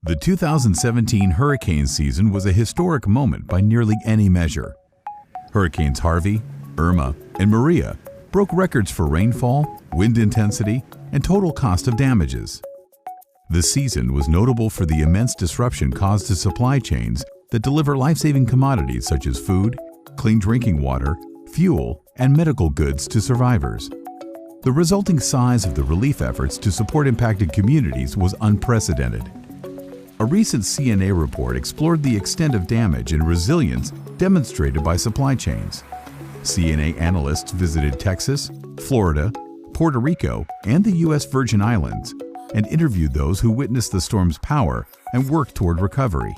The 2017 hurricane season was a historic moment by nearly any measure. Hurricanes Harvey, Irma, and Maria broke records for rainfall, wind intensity, and total cost of damages. The season was notable for the immense disruption caused to supply chains that deliver life-saving commodities such as food, clean drinking water, fuel, and medical goods to survivors. The resulting size of the relief efforts to support impacted communities was unprecedented. A recent CNA report explored the extent of damage and resilience demonstrated by supply chains. CNA analysts visited Texas, Florida, Puerto Rico, and the U.S. Virgin Islands and interviewed those who witnessed the storm's power and worked toward recovery.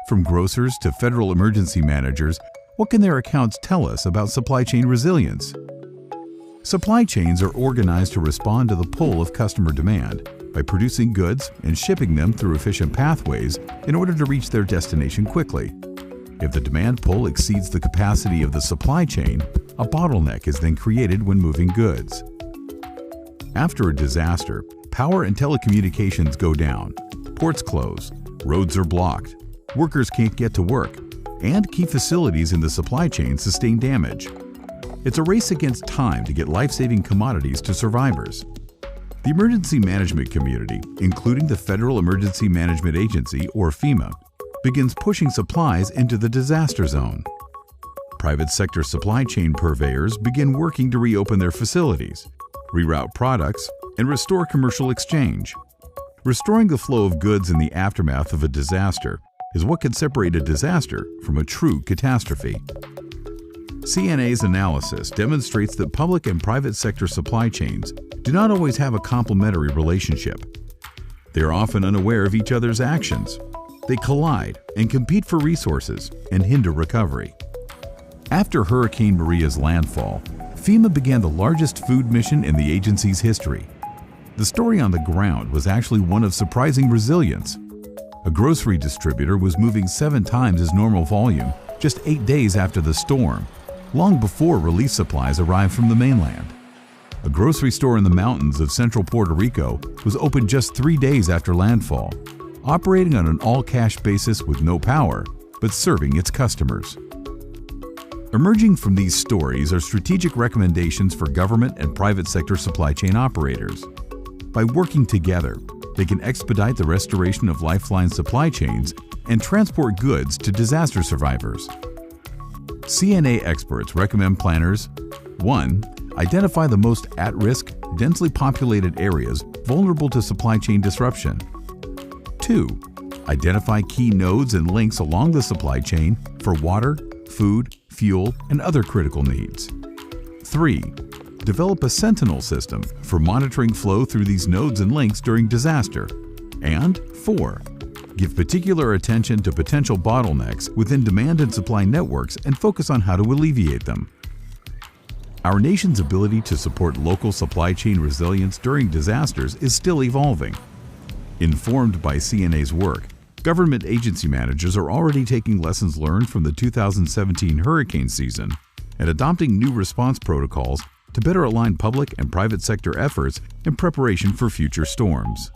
From grocers to federal emergency managers, what can their accounts tell us about supply chain resilience? Supply chains are organized to respond to the pull of customer demand by producing goods and shipping them through efficient pathways in order to reach their destination quickly. If the demand pull exceeds the capacity of the supply chain, a bottleneck is then created when moving goods. After a disaster, power and telecommunications go down, ports close, roads are blocked, workers can't get to work, and key facilities in the supply chain sustain damage. It's a race against time to get life-saving commodities to survivors. The emergency management community, including the Federal Emergency Management Agency, or FEMA, begins pushing supplies into the disaster zone. Private sector supply chain purveyors begin working to reopen their facilities, reroute products, and restore commercial exchange. Restoring the flow of goods in the aftermath of a disaster is what can separate a disaster from a true catastrophe. CNA's analysis demonstrates that public and private sector supply chains do not always have a complementary relationship. They are often unaware of each other's actions. They collide and compete for resources and hinder recovery. After Hurricane Maria's landfall, FEMA began the largest food mission in the agency's history. The story on the ground was actually one of surprising resilience. A grocery distributor was moving 7 times his normal volume just 8 days after the storm, long before relief supplies arrived from the mainland. A grocery store in the mountains of central Puerto Rico was open just 3 days after landfall, operating on an all-cash basis with no power, but serving its customers. Emerging from these stories are strategic recommendations for government and private sector supply chain operators. By working together, they can expedite the restoration of lifeline supply chains and transport goods to disaster survivors. CNA experts recommend planners: 1. Identify the most at-risk, densely populated areas vulnerable to supply chain disruption. 2. Identify key nodes and links along the supply chain for water, food, fuel, and other critical needs. 3. Develop a sentinel system for monitoring flow through these nodes and links during disaster. And 4. Give particular attention to potential bottlenecks within demand and supply networks and focus on how to alleviate them. Our nation's ability to support local supply chain resilience during disasters is still evolving. Informed by CNA's work, government agency managers are already taking lessons learned from the 2017 hurricane season and adopting new response protocols to better align public and private sector efforts in preparation for future storms.